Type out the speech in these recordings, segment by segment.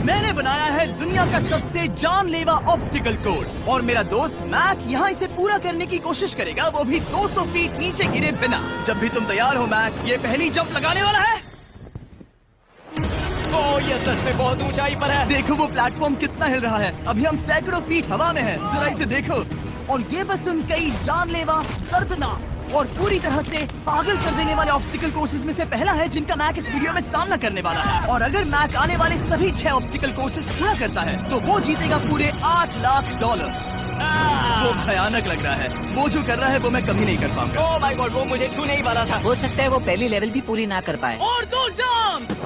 मैंने बनाया है दुनिया का सबसे जानलेवा ऑब्स्टिकल कोर्स और मेरा दोस्त मैक यहाँ इसे पूरा करने की कोशिश करेगा, वो भी 200 फीट नीचे गिरे बिना। जब भी तुम तैयार हो मैक, ये पहली जंप लगाने वाला है। ओह, ये सच में बहुत ऊंचाई पर है। देखो वो प्लेटफॉर्म कितना हिल रहा है। अभी हम सैकड़ों फीट हवा में हैं। जरा इसे देखो। और ये बस उन कई जानलेवा, दर्दनाक और पूरी तरह से पागल कर देने वाले ऑब्स्टिकल कोर्सेज में से पहला है जिनका मैक इस वीडियो में सामना करने वाला है। और अगर मैक आने वाले सभी 6 ऑब्स्टिकल कोर्सेज पूरा करता है तो वो जीतेगा पूरे $8 लाख। वो भयानक लग रहा है। वो जो कर रहा है वो मैं कभी नहीं कर पाऊंगा। ओह माय गॉड, वो मुझे छूने ही वाला था। हो सकता है वो पहली लेवल भी पूरी ना कर पाए। और 2 जंप।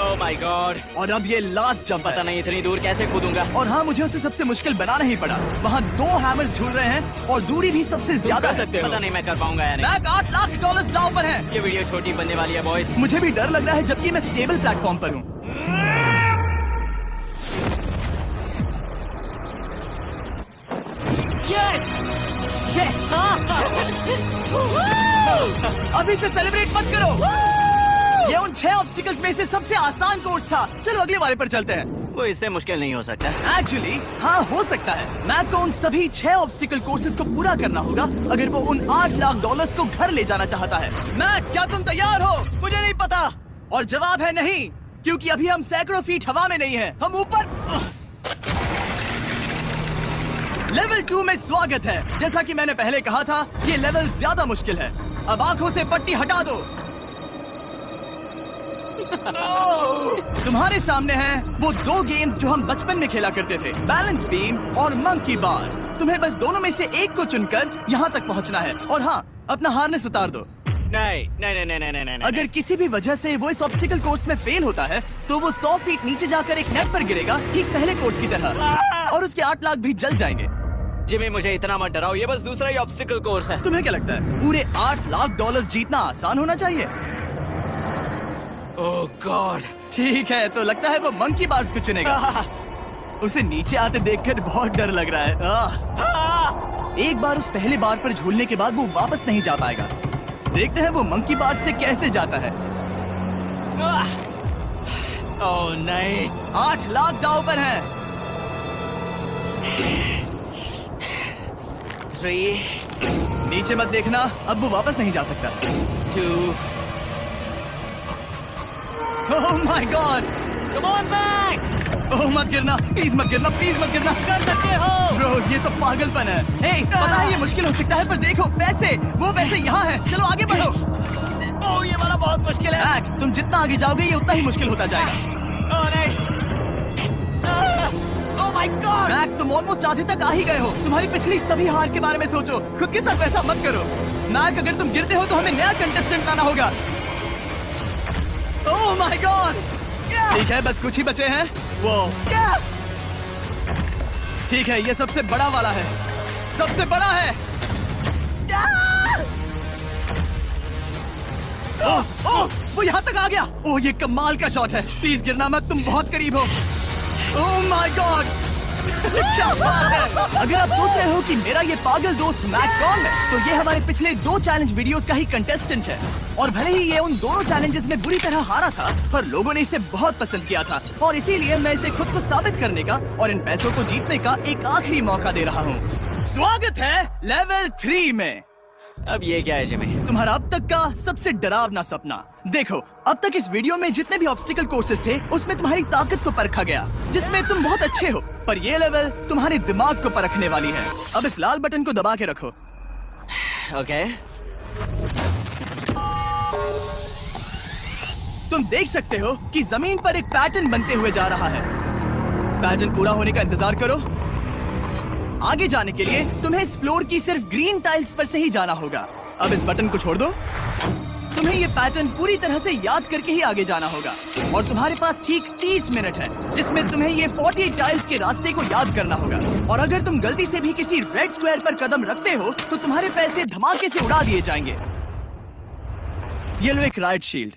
Oh my God. और अब ये लास्ट जंप। पता नहीं इतनी दूर कैसे कूदूंगा। और हाँ, मुझे उसे सबसे मुश्किल बनाना ही पड़ा। वहाँ 2 हैमर्स झूल रहे हैं और दूरी भी सबसे ज्यादा कर सकते हो। पता नहीं मैं कर पाऊंगा या नहीं। मैक $8 लाख दांव पर है। ये वीडियो छोटी बनने वाली है बॉयज। मुझे भी डर लग रहा है जबकि मैं स्टेबल प्लेटफॉर्म पर हूँ। Yes yes. अभी से सेलिब्रेट मत करो। ये उन 6 ऑब्स्टिकल्स में से सबसे आसान कोर्स था। चलो अगले वाले पर चलते हैं। वो इससे मुश्किल नहीं हो सकता। एक्चुअली हाँ, हो सकता है। मैक को उन सभी 6 ऑब्स्टिकल कोर्सेज को पूरा करना होगा अगर वो उन $8 लाख को घर ले जाना चाहता है। मैक, क्या तुम तैयार हो? मुझे नहीं पता। और जवाब है नहीं, क्योंकि अभी हम सैकड़ों फीट हवा में नहीं हैं। हम ऊपर। लेवल 2 में स्वागत है। जैसा कि मैंने पहले कहा था, ये लेवल ज्यादा मुश्किल है। अब आंखों से पट्टी हटा दो। तुम्हारे सामने हैं वो 2 गेम्स जो हम बचपन में खेला करते थे, बैलेंस बीम और मंकी बार्स। तुम्हें बस दोनों में से एक को चुनकर यहाँ तक पहुँचना है। और हाँ, अपना हार्नेस उतार दो। नहीं नहीं नहीं नहीं नहीं। अगर किसी भी वजह से वो इस ऑब्स्टिकल कोर्स में फेल होता है तो वो 100 फीट नीचे जाकर एक नेट पर गिरेगा, ठीक पहले कोर्स की तरह, और उसके 8 लाख भी जल जाएंगे। जिमी, मुझे इतना मत डराओ। ये बस दूसरा ही ऑब्स्टिकल कोर्स है। तुम्हें क्या लगता है पूरे $8 लाख जीतना आसान होना चाहिए? ओह गॉड। ठीक है, तो लगता है वो मंकी बार्स को चुनेगा। उसे नीचे आते देखकर बहुत डर लग रहा है। एक बार उस पहले बार पर झूलने के बाद वो वापस नहीं जा पाएगा। देखते हैं वो मंकी बार्स से कैसे जाता है। ओह नहीं। 8 लाख दांव पर हैं। 3 नीचे मत देखना, अब वो वापस नहीं जा सकता। 2 oh my god. Come on back. Oh मत गिरना, प्लीज मत गिरना, प्लीज मत गिरना। कर सकते हो। ब्रो, ये तो पागलपन है। हे, पता है ये मुश्किल हो सकता है, पर देखो पैसे, वो पैसे यहाँ हैं। चलो आगे बढ़ो। ओह, ये वाला बहुत मुश्किल है। मैक, तुम जितना आगे जाओगे ये उतना ही मुश्किल होता जाएगा। ओह नहीं। ओह माय गॉड। मैक, तुम ऑलमोस्ट आधे तक आ ही गए हो। तुम्हारी पिछली सभी हार के बारे में सोचो, खुद के साथ वैसा मत करो। मैक, अगर तुम गिरते हो तो हमें नया कंटेस्टेंट लाना होगा। ओह माय गॉड। ठीक है, बस कुछ ही बचे हैं। वो ठीक है, ये सबसे बड़ा वाला है, सबसे बड़ा है। ओह, ओह, वो यहाँ तक आ गया। ओह, ये कमाल का शॉट है। प्लीज गिरना मत, तुम बहुत करीब हो। ओह माय गॉड, क्या बात है। अगर आप सोच रहे हो कि मेरा ये पागल दोस्त मैक कौन है, तो ये हमारे पिछले 2 चैलेंज वीडियोस का ही कंटेस्टेंट है। और भले ही ये उन दोनों चैलेंजेस में बुरी तरह हारा था, पर लोगों ने इसे बहुत पसंद किया था और इसीलिए मैं इसे खुद को साबित करने का और इन पैसों को जीतने का एक आखिरी मौका दे रहा हूँ। स्वागत है लेवल 3 में। अब ये क्या है जिमी? तुम्हारा अब तक का सबसे डरावना सपना। देखो, अब तक इस वीडियो में जितने भी ऑब्स्टिकल कोर्सेज थे उसमें तुम्हारी ताकत को परखा गया, जिसमें तुम बहुत अच्छे हो, पर ये लेवल तुम्हारे दिमाग को परखने वाली है। अब इस लाल बटन को दबा के रखो। ओके। तुम देख सकते हो कि जमीन पर एक पैटर्न बनते हुए जा रहा है। पैटर्न पूरा होने का इंतजार करो। आगे जाने के लिए तुम्हें इस फ्लोर की सिर्फ ग्रीन टाइल्स पर से ही जाना होगा। अब इस बटन को छोड़ दो। तुम्हें ये पैटर्न पूरी तरह से याद करके ही आगे जाना होगा और तुम्हारे पास ठीक 30 मिनट है, जिसमें तुम्हें ये 40 टाइल्स के रास्ते को याद करना होगा। और अगर तुम गलती से भी किसी रेड स्क्वायर पर कदम रखते हो तो तुम्हारे पैसे धमाके से उड़ा दिए जाएंगे। ये लो एक right shield.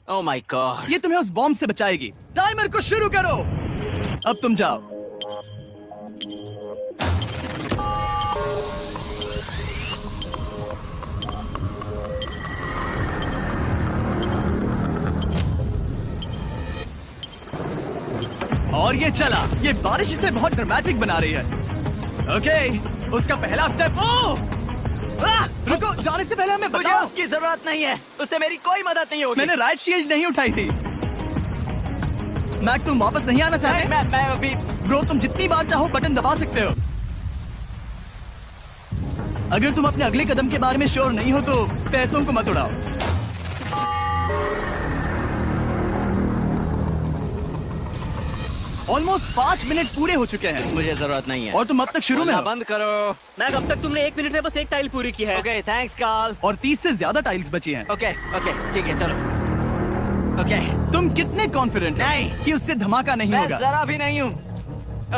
Oh my God. ये तुम्हें उस बॉम्ब से बचाएगी। टाइमर को शुरू करो। अब तुम जाओ। और ये चला। ये बारिश इसे बहुत ड्रामेटिक बना रही है। ओके, उसका पहला स्टेप। रुको, जाने से पहले हमें मुझे बताओ। उसकी जरूरत नहीं है, उससे मेरी कोई मदद नहीं होगी। मैंने राइट शील्ड नहीं उठाई थी। मैक, तुम वापस नहीं आना चाहते? मैं अभी। ब्रो, तुम जितनी बार चाहो बटन दबा सकते हो। अगर तुम अपने अगले कदम के बारे में श्योर नहीं हो तो पैसों को मत उड़ाओ। ऑलमोस्ट 5 मिनट पूरे हो चुके हैं मुझे जरूरत नहीं है। और तुम अब तक शुरू में बोलना हो। बंद करो। मैक, अब तक तुमने 1 मिनट में बस एक टाइल पूरी की है। Okay, thanks Carl. और 30 से ज्यादा टाइल्स बची हैं। ओके ओके, ठीक है, चलो। ओके, तुम कितने कॉन्फिडेंट हो नहीं। कि उससे धमाका नहीं मैं होगा? जरा भी नहीं हूँ।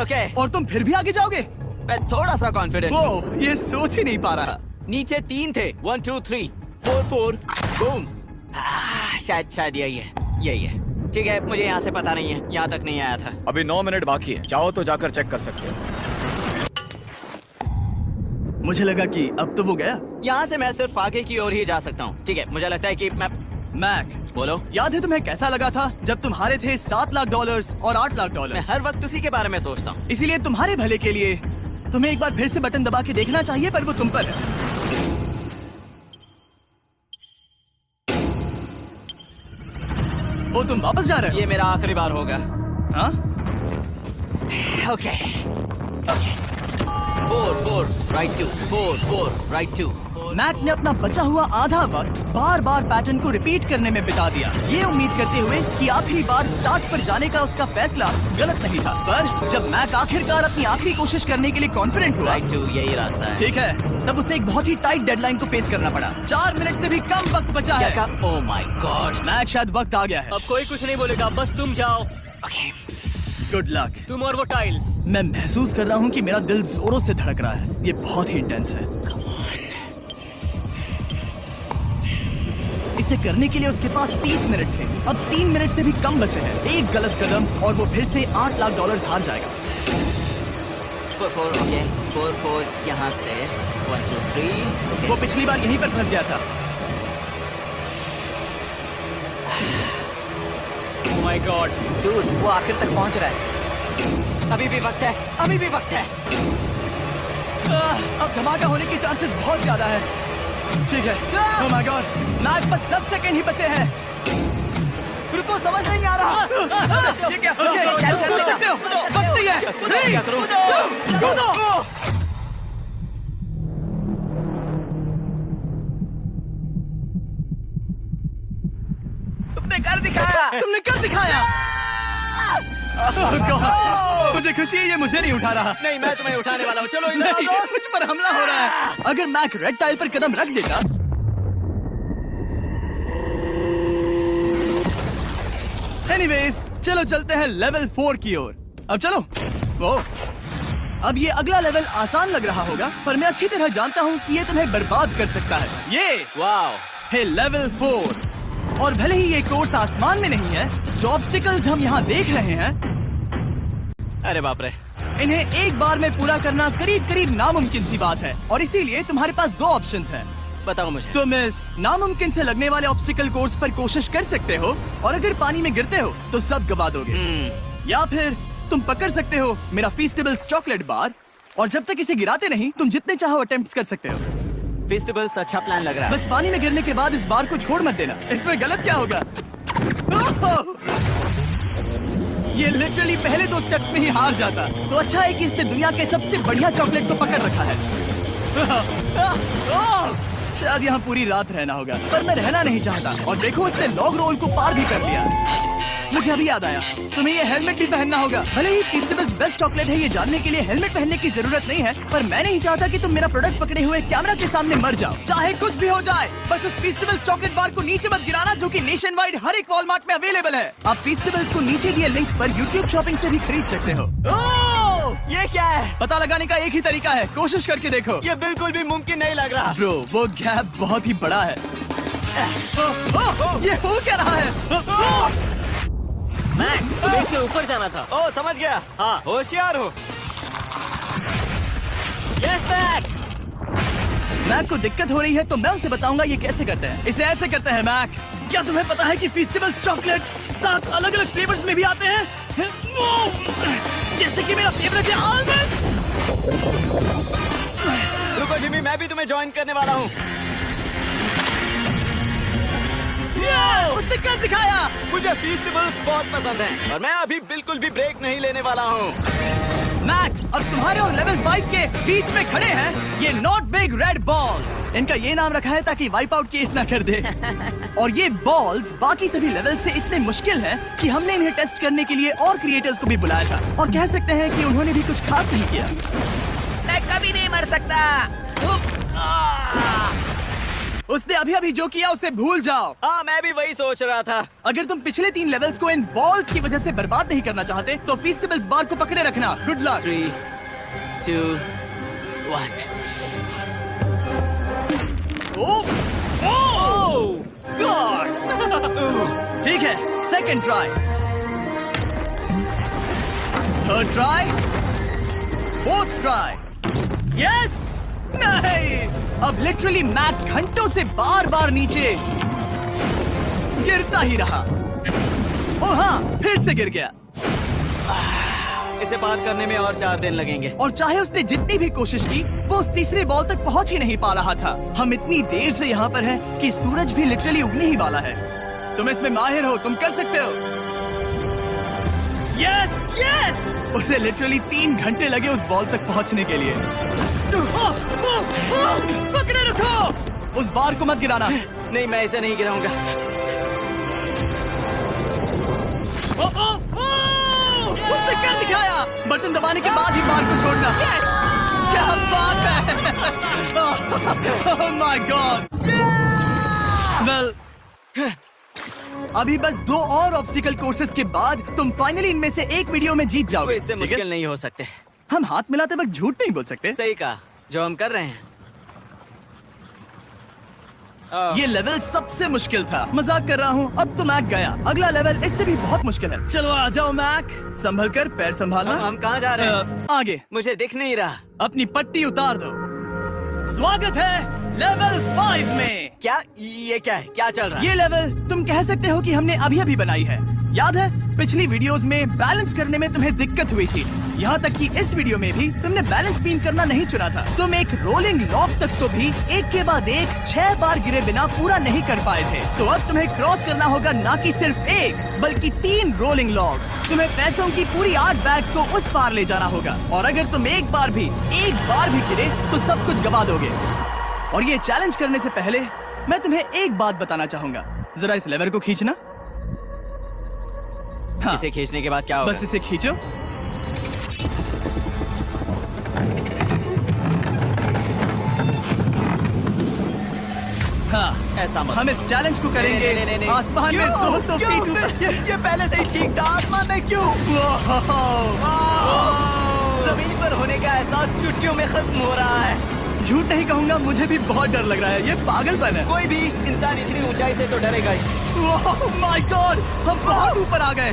ओके, और तुम फिर भी आगे जाओगे? मैं थोड़ा सा कॉन्फिडेंट हूँ। वो ये सोच ही नहीं पा रहा। नीचे 3 थे। 1 2 3 4 4 बूम। शायद यही है। ठीक है, मुझे यहाँ से पता नहीं है, यहाँ तक नहीं आया था। अभी 9 मिनट बाकी है, चाहो तो जाकर चेक कर सकते हो। मुझे लगा कि अब तो वो गया। यहाँ से मैं सिर्फ आगे की ओर ही जा सकता हूँ। ठीक है, मुझे लगता है कि मैं। मैक, बोलो। याद है तुम्हें कैसा लगा था जब तुम हारे थे $7 लाख और $8 लाख? मैं हर वक्त उसी के बारे में सोचता हूँ। इसीलिए तुम्हारे भले के लिए तुम्हें एक बार फिर से बटन दबा के देखना चाहिए, पर वो तुम पर है। वो तुम वापस जा रहे हो? ये मेरा आखिरी बार होगा। हाँ? Okay 4 4 right 2 4 4 right 2। मैक ने अपना बचा हुआ आधा वक्त बार बार पैटर्न को रिपीट करने में बिता दिया, ये उम्मीद करते हुए कि आखिरी बार स्टार्ट पर जाने का उसका फैसला गलत नहीं था। पर जब मैक आखिरकार अपनी आखिरी कोशिश करने के लिए कॉन्फिडेंट हुआ, राइट 2 यही रास्ता है। ठीक है, तब उसे एक बहुत ही टाइट डेडलाइन को फेस करना पड़ा। 4 मिनट से भी कम वक्त बचा है। ओह माय गॉड। मैक, शायद वक्त आ गया है। अब कोई कुछ नहीं बोलेगा, बस तुम जाओ। Okay, good luck. तुम और वो टाइल्स। मैं महसूस कर रहा हूँ कि मेरा दिल जोरों से धड़क रहा है। ये बहुत ही इंटेंस है। इसे करने के लिए उसके पास 30 मिनट थे। अब 3 मिनट से भी कम बचे हैं। एक गलत कदम और वो फिर से $8 लाख हार जाएगा। 4 4 ओके 4 4 यहाँ से 1 2 3। वो पिछली बार यहीं पर फंस गया था। ओह माय गॉड। डूड, वो आखिर तक पहुंच रहा है। अभी भी वक्त है, अभी भी वक्त है। अब धमाका होने के चांसेस बहुत ज्यादा है। ठीक है। ओह माय गॉड, मैच बस 10 सेकंड ही बचे हैं। रुको, समझ नहीं आ रहा। ये क्या? ओके, कूद सकते हो। वक्त ही है। 3 क्या करूं? 2 कूदो। तुमने कर दिखाया। तुमने कर दिखाया। Oh God, मुझे खुशी है ये मुझे नहीं उठा रहा। नहीं, मैं तुम्हें उठाने वाला हूँ। चलो इधर आ नहीं, जाओ। मुझ पर हमला हो रहा है। अगर मैक रेड टाइल पर कदम रख देता। एनीवेज, चलो चलते हैं लेवल 4 की ओर। अब चलो। वो अब ये अगला लेवल आसान लग रहा होगा, पर मैं अच्छी तरह जानता हूँ कि ये तुम्हें बर्बाद कर सकता है। ये वाओ, है लेवल 4। और भले ही ये कोर्स आसमान में नहीं है, जो ऑब्स्टिकल्स हम यहाँ देख रहे हैं, अरे बाप रे। इन्हें एक बार में पूरा करना करीब करीब नामुमकिन सी बात है। और इसीलिए तुम्हारे पास 2 ऑप्शंस हैं। बताओ मुझे। तुम इस नामुमकिन से लगने वाले ऑब्स्टिकल कोर्स पर कोशिश कर सकते हो, और अगर पानी में गिरते हो तो सब गवा दोगे। या फिर तुम पकड़ सकते हो मेरा फीस्टेबल्स चॉकलेट बार, और जब तक इसे गिराते नहीं तुम जितने चाहो अटेम्प्ट्स कर सकते हो। फेस्टिवल्स अच्छा प्लान लग रहा है। बस पानी में गिरने के बाद इस बार को छोड़ मत देना। इसमें गलत क्या होगा? ओह! ये लिटरली पहले 2 स्टेप्स में ही हार जाता। तो अच्छा है कि इसने दुनिया के सबसे बढ़िया चॉकलेट को पकड़ रखा है। ओह! शायद यहाँ पूरी रात रहना होगा, पर मैं रहना नहीं चाहता। और देखो, इसने लॉग रोल को पार भी कर लिया। मुझे अभी याद आया, तुम्हें ये हेलमेट भी पहनना होगा। भले ही फेस्टिवल्स बेस्ट चॉकलेट है ये जानने के लिए हेलमेट पहनने की जरूरत नहीं है, पर मैं नहीं चाहता कि तुम मेरा प्रोडक्ट पकड़े हुए कैमरा के सामने मर जाओ। चाहे कुछ भी हो जाए, बस उस फेस्टिवल्स चॉकलेट बार को नीचे मत गिराना, जो कि नेशन वाइड हर एक वॉलमार्ट में अवेलेबल है। आप फेस्टिवल्स को नीचे दिए लिंक पर YouTube शॉपिंग से भी खरीद सकते हो। ओह! ये क्या है? पता लगाने का एक ही तरीका है, कोशिश करके देखो। ये बिल्कुल भी मुमकिन नहीं लग रहा। ब्रो, वो गैप बहुत ही बड़ा है। ये हो क्या रहा है? मैक, तुम्हें इसके ऊपर जाना था। ओ, समझ गया। हाँ। होशियार हो। Yes Mac. मैक को दिक्कत हो रही है तो मैं उसे बताऊंगा ये कैसे करते हैं। इसे ऐसे करते हैं मैक। क्या तुम्हें पता है कि फेस्टिवल्स चॉकलेट 7 अलग अलग फ्लेवर्स में भी आते हैं, जैसे कि मेरा फेवरेट है आलमंड। रुको जिमी, मैं भी तुम्हें ज्वाइन करने वाला हूँ। उसने कर दिखाया। मुझे फीस्टेबल्स बहुत पसंद हैं और मैं अभी बिल्कुल भी ब्रेक नहीं लेने वाला हूँ। मैक, अब तुम्हारे और लेवल 5 के बीच में खड़े हैं ये नॉट बिग रेड बॉल्स। इनका ये नाम रखा है ताकि वाइप आउट केस ना कर दे। और ये बॉल्स बाकी सभी लेवल से इतने मुश्किल हैं कि हमने इन्हें टेस्ट करने के लिए और क्रिएटर्स को भी बुलाया था, और कह सकते हैं कि उन्होंने भी कुछ खास नहीं किया। मैं कभी नहीं मर सकता। उसने अभी अभी जो किया उसे भूल जाओ। हाँ, मैं भी वही सोच रहा था। अगर तुम पिछले 3 लेवल्स को इन बॉल्स की वजह से बर्बाद नहीं करना चाहते तो फीस्टेबल्स बार को पकड़े रखना। Good luck. 3, 2, 1। ठीक है, second try, third try, fourth try. Yes, नहीं, अब लिटरली मैक घंटों से बार बार नीचे गिरता ही रहा। ओ हाँ, फिर से गिर गया। इसे पार करने में और 4 दिन लगेंगे। और चाहे उसने जितनी भी कोशिश की, वो उस तीसरे बॉल तक पहुंच ही नहीं पा रहा था। हम इतनी देर से यहाँ पर हैं कि सूरज भी लिटरली उगने ही वाला है। तुम इसमें माहिर हो, तुम कर सकते हो। Yes, yes! उसे लिटरली 3 घंटे लगे उस बॉल तक पहुंचने के लिए। पकड़े रखो, उस बार को मत गिराना। नहीं, मैं इसे नहीं गिराऊंगा। उसने कर दिखाया। बटन दबाने के बाद ही बार को छोड़ना। क्या बात है। Oh my God. Well, अभी बस 2 और ऑब्स्टिकल कोर्सेस के बाद तुम फाइनली इनमें से एक वीडियो में जीत वो जाओगे। इससे ठीक है? मुश्किल नहीं हो सकते। हम हाथ मिलाते वक्त झूठ नहीं बोल सकते। सही कहा, जो हम कर रहे हैं। ये लेवल सबसे मुश्किल था। मजाक कर रहा हूँ। अब तो मैक गया। अगला लेवल इससे भी बहुत मुश्किल है। चलो आ जाओ मैक, संभल कर, पैर संभालना। हम कहाँ जा रहे हैं? आगे। मुझे दिख नहीं रहा। अपनी पट्टी उतार दो। स्वागत है लेवल 5 में। क्या ये क्या है? क्या चल रहा है? ये लेवल तुम कह सकते हो कि हमने अभी अभी बनाई है। याद है पिछली वीडियोस में बैलेंस करने में तुम्हें दिक्कत हुई थी, यहाँ तक कि इस वीडियो में भी तुमने बैलेंस बीन करना नहीं चुना था। तुम एक रोलिंग लॉक तक तो भी एक के बाद एक 6 बार गिरे बिना पूरा नहीं कर पाए थे। तो अब तुम्हें क्रॉस करना होगा ना कि सिर्फ एक बल्कि 3 रोलिंग लॉक्स। तुम्हें पैसों की पूरी 8 बैग्स को उस पार ले जाना होगा, और अगर तुम एक बार भी गिरे तो सब कुछ गवा दोगे। और ये चैलेंज करने से पहले मैं तुम्हें एक बात बताना चाहूंगा। जरा इस लेवर को खींचना। हाँ, इसे खींचने के बाद क्या होगा? बस इसे खींचो। हाँ, ऐसा मत। हम इस चैलेंज को करेंगे नहीं। आसमान में 200 फीट ऊपर। ये पहले से ही ठीक था। आसमान में क्यों? जमीन पर होने का एहसास चुटकियों में खत्म हो रहा है। झूठ नहीं कहूंगा, मुझे भी बहुत डर लग रहा है। ये पागलपन है। कोई भी इंसान इतनी ऊंचाई से तो डरेगा ही। ओह माय गॉड, हम बहुत ऊपर आ गए।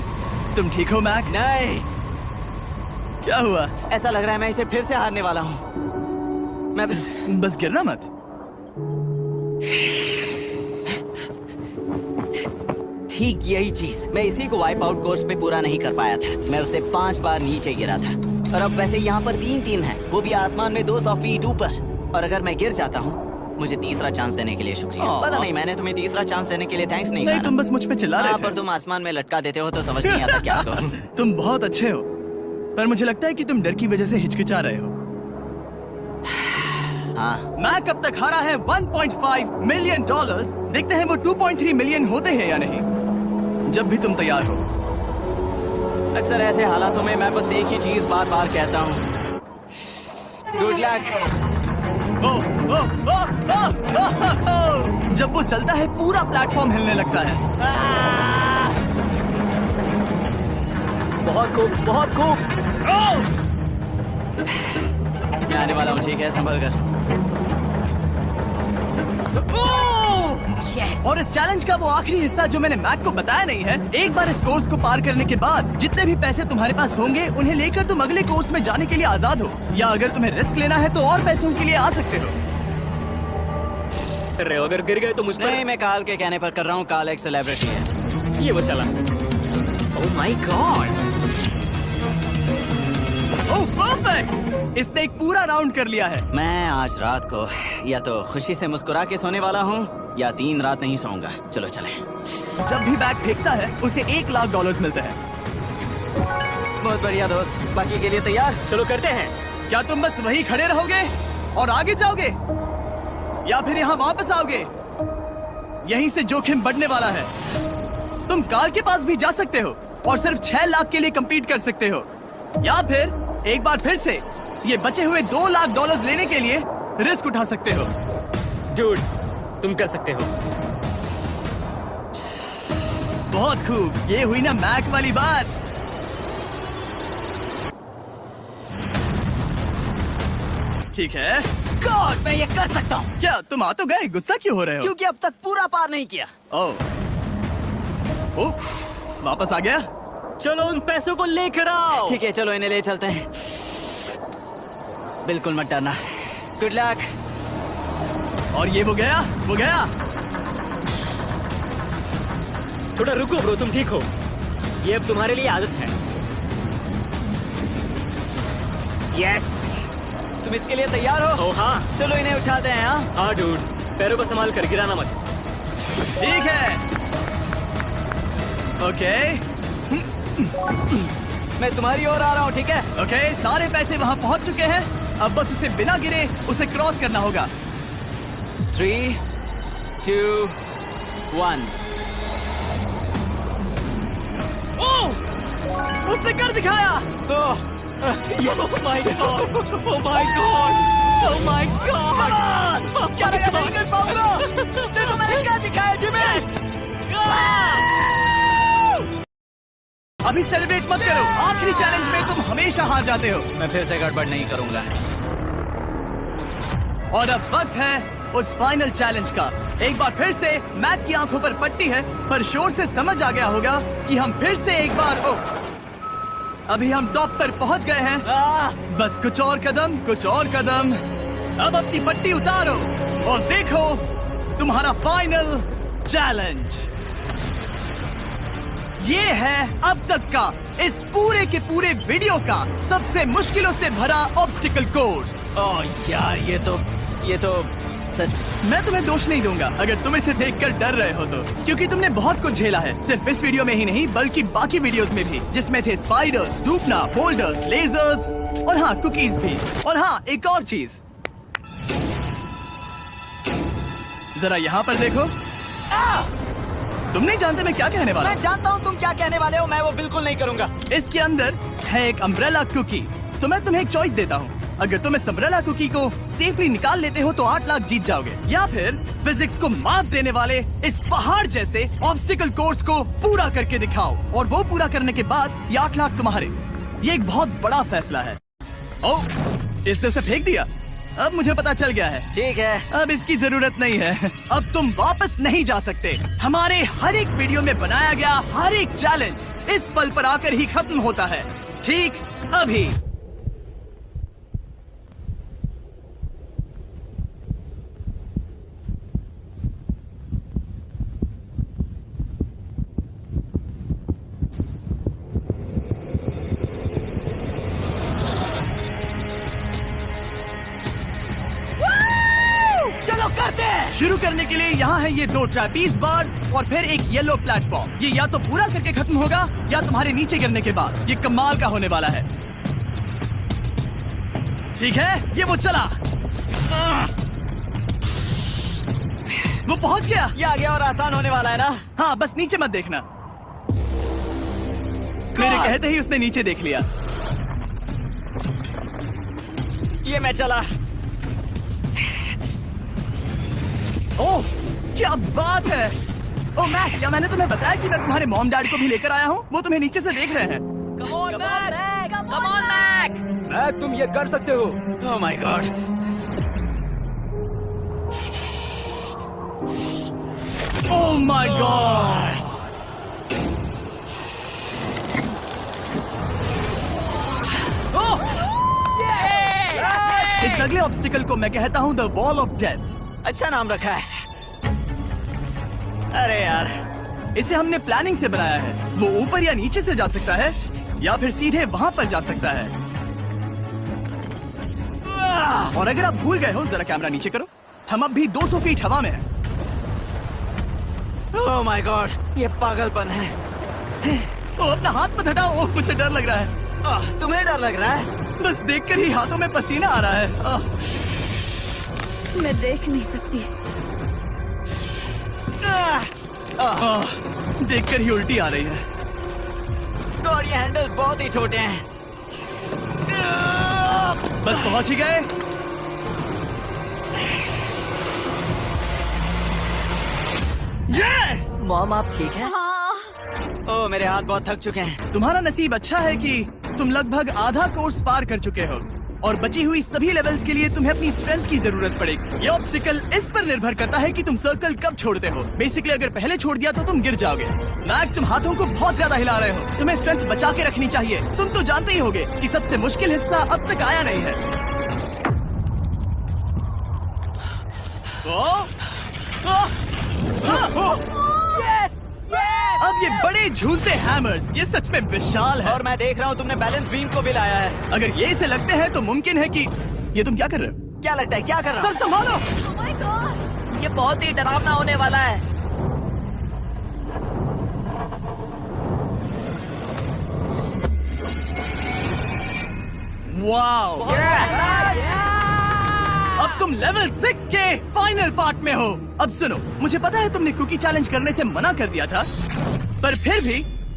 तुम ठीक हो मैक? नहीं, क्या हुआ? ऐसा लग रहा है मैं इसे फिर से हारने वाला हूँ। मैं बस गिरना मत। ठीक यही चीज मैं इसी को वाइप आउट कोर्स पे पूरा नहीं कर पाया था। मैं उसे 5 बार नीचे गिरा था, और अब वैसे यहाँ पर 3 है, वो भी आसमान में 200 फीट ऊपर। और अगर मैं गिर जाता हूँ, मुझे तीसरा चांस देने के लिए शुक्रिया। पता नहीं, मैंने तुम्हें तीसरा चांस देने के लिए थैंक्स नहीं नहीं, कहा। तुम बस मुझ पे चिल्ला रहे थे। पर तुम आसमान में लटका देते हो तो समझ नहीं आता क्या करूं। तुम बहुत अच्छे हो, पर मुझे लगता है कि तुम डर की वजह से हिचकिचा रहे हो। हाँ, मैक अब तक हारा है $1.5 मिलियन। देखते हैं वो 2.3 मिलियन होते हैं या नहीं। जब भी तुम तैयार हो। अक्सर ऐसे हालातों में मैं बस एक ही चीज बार बार कहता हूँ, गुड लक। जब वो चलता है पूरा प्लेटफॉर्म हिलने लगता है। बहुत खूब, बहुत खूब। मैं आने वाला हूँ, ठीक है? संभल कर। और इस चैलेंज का वो आखिरी हिस्सा जो मैंने मैक को बताया नहीं है, एक बार इस कोर्स को पार करने के बाद जितने भी पैसे तुम्हारे पास होंगे उन्हें लेकर तुम अगले कोर्स में जाने के लिए आजाद हो, या अगर तुम्हें रिस्क लेना है तो और पैसों के लिए आ सकते हो। अरे अगर गिर गए तो मुझ पर। नहीं, मैं काल के कहने पर कर रहा हूँ। काल एक सेलिब्रिटी है। ये वो चला। ओह माय गॉड। ओह परफेक्ट, इसने एक पूरा राउंड कर लिया है। मैं आज रात को या तो खुशी से मुस्कुरा के सोने वाला हूँ या 3 रात नहीं सोऊंगा। चलो चले। जब भी बैग फेंकता है उसे $1,00,000 मिलते हैं। बहुत बढ़िया दोस्त, बाकी के लिए तैयार? चलो करते हैं। क्या तुम बस वही खड़े रहोगे और आगे जाओगे या फिर यहाँ वापस आओगे? यहीं से जोखिम बढ़ने वाला है। तुम काल के पास भी जा सकते हो और सिर्फ 6 लाख के लिए compete कर सकते हो, या फिर एक बार फिर से ये बचे हुए $2,00,000 लेने के लिए रिस्क उठा सकते हो। डूड, तुम कर सकते हो। बहुत खूब, ये हुई ना मैक वाली बात। ठीक है। गॉड, मैं ये कर सकता हूँ। क्या तुम आ तो गए, गुस्सा क्यों हो रहे हो? क्योंकि अब तक पूरा पार नहीं किया। ओह, वापस आ गया। चलो उन पैसों को लेकर आओ। ठीक है, चलो इन्हें ले चलते हैं। बिल्कुल मत डरना। Good luck. और ये वो गया। थोड़ा रुको ब्रो, तुम ठीक हो? ये अब तुम्हारे लिए आदत है। यस। तुम इसके लिए तैयार हो? ओह हाँ। चलो इन्हें उठाते हैं। हाँ डूड, पैरों को संभाल कर, गिराना मत। ठीक है। ओके मैं तुम्हारी ओर आ रहा हूँ, ठीक है? ओके, सारे पैसे वहाँ पहुँच चुके हैं। अब बस उसे बिना गिरे उसे क्रॉस करना होगा। 3, 2, 1। ओह, उसने कर दिखाया। Oh my god! Oh my god! Oh my god! क्या लगा नहीं कर पाऊंगा? देखो मैंने क्या दिखाया जिमी। अभी सेलिब्रेट मत करो, आखिरी चैलेंज में तुम हमेशा हार जाते हो। मैं फिर से गड़बड़ नहीं करूंगा। और अब वक्त है उस फाइनल चैलेंज का। एक बार फिर से मैट की आंखों पर पट्टी है, पर शोर से समझ आ गया होगा कि हम फिर से एक बार अभी हम टॉप पर पहुंच गए हैं। बस कुछ और कदम। अब अपनी पट्टी उतारो और देखो तुम्हारा फाइनल चैलेंज। ये है अब तक का इस पूरे के पूरे वीडियो का सबसे मुश्किलों से भरा ऑब्स्टिकल कोर्स। ओह यार, ये तो सच। मैं तुम्हें दोष नहीं दूंगा अगर तुम इसे देखकर डर रहे हो तो, क्योंकि तुमने बहुत कुछ झेला है, सिर्फ इस वीडियो में ही नहीं बल्कि बाकी वीडियोस में भी, जिसमें थे स्पाइडर्स, डूबना, बोल्डर्स, लेजर्स और हाँ कुकीज भी। और हाँ, एक और चीज, जरा यहाँ पर देखो। तुम नहीं जानते मैं क्या कहने वाला मैं जानता हूँ तुम क्या कहने वाले हो, मैं वो बिल्कुल नहीं करूंगा। इसके अंदर है एक अम्ब्रेला कुकी। तो मैं तुम्हें एक चॉइस देता हूँ, अगर तुम इस अम्ब्रेला कुकी को सेफली निकाल लेते हो तो 8 लाख जीत जाओगे, या फिर फिजिक्स को मात देने वाले इस पहाड़ जैसे ऑब्स्टिकल कोर्स को पूरा करके दिखाओ और वो पूरा करने के बाद ये 8 लाख तुम्हारे। ये एक बहुत बड़ा फैसला है। ओह, इसने उसे फेंक दिया। अब मुझे पता चल गया है। ठीक है, अब इसकी जरूरत नहीं है। अब तुम वापस नहीं जा सकते। हमारे हर एक वीडियो में बनाया गया हर एक चैलेंज इस पल पर आकर ही खत्म होता है, ठीक अभी। चलो करते हैं। शुरू करने के लिए यहाँ है ये 2 ट्रैपीज बार्स और फिर एक येलो प्लेटफॉर्म। ये या तो पूरा करके खत्म होगा या तुम्हारे नीचे गिरने के बाद। ये कमाल का होने वाला है। ठीक है, ये वो चला, वो पहुंच गया। ये आ गया और आसान होने वाला है ना? हाँ, बस नीचे मत देखना। मेरे कहते ही उसने नीचे देख लिया। ये मैं चला। ओह, क्या बात है। ओह मैक, क्या मैंने तुम्हें बताया कि मैं तुम्हारे मॉम डैड को भी लेकर आया हूँ? वो तुम्हें नीचे से देख रहे हैं। Come on, Mac! मैक, तुम ये कर सकते हो। ओह my God. Oh my God. इस अगले ऑब्स्टिकल को मैं कहता हूँ द वॉल ऑफ डेथ। अच्छा नाम रखा है। अरे यार, इसे हमने प्लानिंग से बनाया है। वो ऊपर या नीचे से जा सकता है या फिर सीधे वहाँ पर जा सकता है। और अगर आप भूल गए हो, जरा कैमरा नीचे करो। हम अब भी 200 फीट हवा में हैं। ओह माय गॉड, ये पागलपन है। ओ, अपना हाथ मत हटाओ। ओह, मुझे डर लग रहा है। तुम्हें डर लग रहा है? बस देखकर ही हाथों में पसीना आ रहा है। मैं देख नहीं सकती। देखकर ही उल्टी आ रही है। और ये हैंडल्स बहुत ही छोटे हैं। बस पहुंच ही गए। यस! मॉम आप ठीक है? ओह, मेरे हाथ बहुत थक चुके हैं। तुम्हारा नसीब अच्छा है कि तुम लगभग आधा कोर्स पार कर चुके हो और बची हुई सभी लेवल्स के लिए तुम्हें अपनी स्ट्रेंथ की जरूरत पड़ेगी। ये ऑब्स्टिकल इस पर निर्भर करता है कि तुम सर्कल कब छोड़ते हो। बेसिकली अगर पहले छोड़ दिया तो तुम गिर जाओगे। मैक, तुम हाथों को बहुत ज्यादा हिला रहे हो। तुम्हें स्ट्रेंथ बचा के रखनी चाहिए। तुम तो जानते ही होगे कि सबसे मुश्किल हिस्सा अब तक आया नहीं है। अब ये बड़े झूलते हैमर्स, ये सच में विशाल है। और मैं देख रहा हूँ तुमने बैलेंस बीम को भी लाया है। अगर ये इसे लगते हैं तो मुमकिन है कि ये तुम क्या कर रहे हो? क्या लगता है, क्या कर रहा सर संभालो। Oh my gosh! ये बहुत ही डरावना होने वाला है। वाओ! अब तुम लेवल 6 के फाइनल पार्ट में हो। अब सुनो, मुझे पता है तुमने कुकी चैलेंज करने से मना कर दिया था, पर फिर भी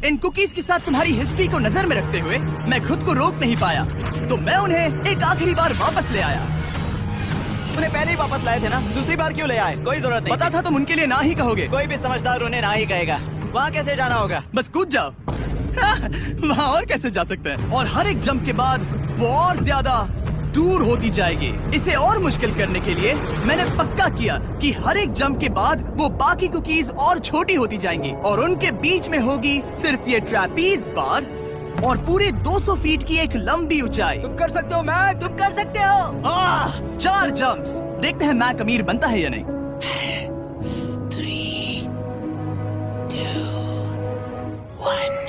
इन कुकीज के साथ तुम्हारी हिस्ट्री को नजर में रखते हुए मैं खुद को रोक नहीं पाया, तो मैं उन्हें एक आखिरी बार वापस ले आया। उन्हें पहले ही वापस लाए थे ना, दूसरी बार क्यों ले आए? कोई जरूरत नहीं। पता था तुम उनके लिए ना ही कहोगे। कोई भी समझदार उन्हें ना ही कहेगा। वहाँ कैसे जाना होगा? बस कूद जाओ। वहाँ और कैसे जा सकते हैं? और हर एक जंप के बाद वो और ज्यादा दूर होती जाएगी। इसे और मुश्किल करने के लिए मैंने पक्का किया कि हर एक जंप के बाद वो बाकी कुकीज और छोटी होती जाएंगी और उनके बीच में होगी सिर्फ ये ट्रैपीज बार और पूरे 200 फीट की एक लंबी ऊंचाई। तुम कर सकते हो मैक। तुम कर सकते हो। 4 जंप्स। देखते हैं मैक अमीर बनता है या नहीं। 3, 2, 1।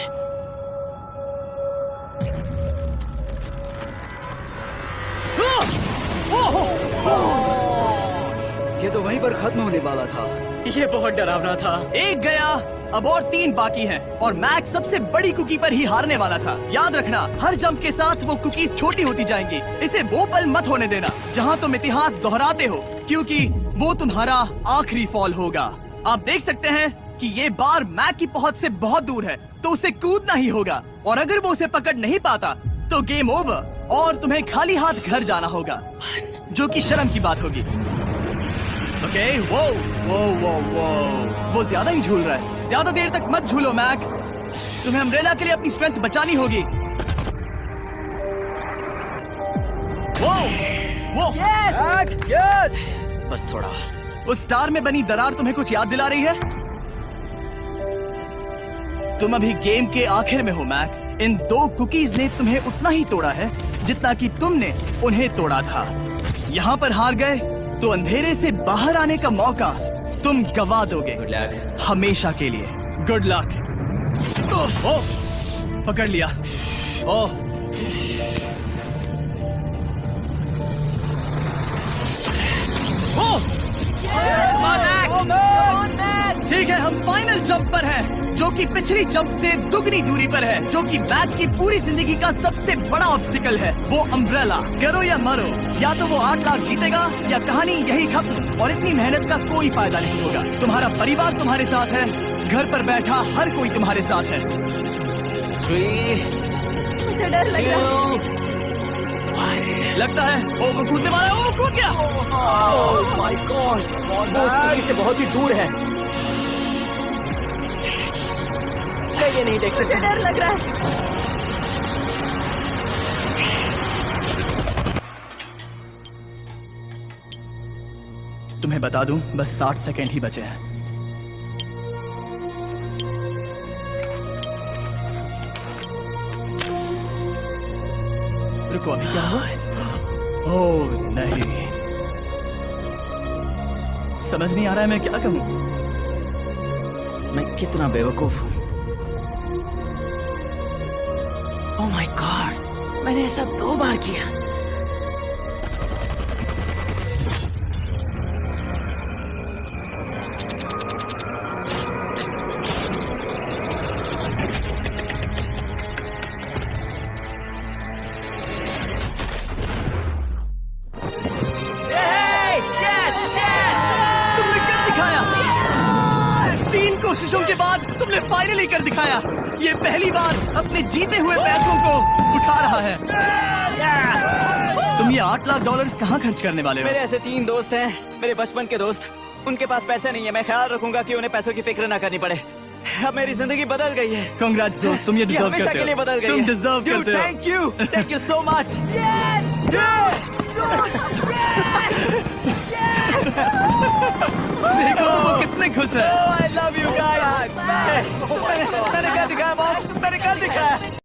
ये तो वहीं पर खत्म होने वाला था। ये बहुत डरावना था। एक गया, अब और 3 बाकी हैं और मैक सबसे बड़ी कुकी पर ही हारने वाला था। याद रखना, हर जंप के साथ वो कुकीज छोटी होती जाएंगी। इसे वो पल मत होने देना जहाँ तुम इतिहास दोहराते हो, क्योंकि वो तुम्हारा आखिरी फॉल होगा। आप देख सकते हैं कि ये बार मैक की पहुंच से बहुत दूर है, तो उसे कूदना ही होगा और अगर वो उसे पकड़ नहीं पाता तो गेम ओवर और तुम्हें खाली हाथ घर जाना होगा, जो कि शर्म की बात होगी। ओके, वो ज्यादा ही झूल रहा है। ज्यादा देर तक मत झूलो मैक, तुम्हें अम्ब्रेला के लिए अपनी स्ट्रेंथ बचानी होगी। वो यस। बस थोड़ा। उस स्टार में बनी दरार तुम्हें कुछ याद दिला रही है? तुम अभी गेम के आखिर में हो मैक। इन 2 कुकीज ने तुम्हें उतना ही तोड़ा है जितना कि तुमने उन्हें तोड़ा था। यहाँ पर हार गए तो अंधेरे से बाहर आने का मौका तुम गवा दोगे। Good luck. हमेशा के लिए। Good luck. पकड़ लिया। ओह, ठीक है, हम फाइनल जंप पर हैं, जो कि पिछली जंप से दुगनी दूरी पर है, जो कि मैक की पूरी जिंदगी का सबसे बड़ा ऑब्स्टिकल है। वो अम्ब्रेला। करो या मरो, या तो वो 8 लाख जीतेगा या कहानी यही खत्म और इतनी मेहनत का कोई फायदा नहीं होगा। तुम्हारा परिवार तुम्हारे साथ है, घर पर बैठा हर कोई तुम्हारे साथ है। 3, मुझे डर लग रहा है। 1। लगता है वो कूदने वाला है। वो कूद गया। ओह माय गॉड, वो स्टोरी से बहुत ही दूर है। मैं ये नहीं देख मुझे सकता। डर लग रहा है। तुम्हें बता दूं, बस 60 सेकेंड ही बचे हैं। रुको, अभी क्या हुआ? ओह नहीं, समझ नहीं आ रहा है मैं क्या कहूं। मैं कितना बेवकूफ हूँ। ओह माय गॉड, मैंने ऐसा 2 बार किया। तुमने कर दिखाया। 3 कोशिशों के बाद तुमने फाइनली कर दिखाया। ये पहली बार अपने जीते हुए पैसों को उठा रहा है। तुम ये $8 लाख कहाँ खर्च करने वाले हो? मेरे ऐसे 3 दोस्त हैं, मेरे बचपन के दोस्त। उनके पास पैसे नहीं है। मैं ख्याल रखूंगा कि उन्हें पैसों की फिक्र ना करनी पड़े। अब मेरी जिंदगी बदल गई है। कांग्रेस दोस्त, तुम ये डिजर्व हमेशा करते के लिए हो। बदल गई तुम है। डिजर्व करते हो। Thank you so much. देखो तो वो कितने खुश है। I love you guys. मैंने कर दिखाया मॉम, मैंने कर दिखाया।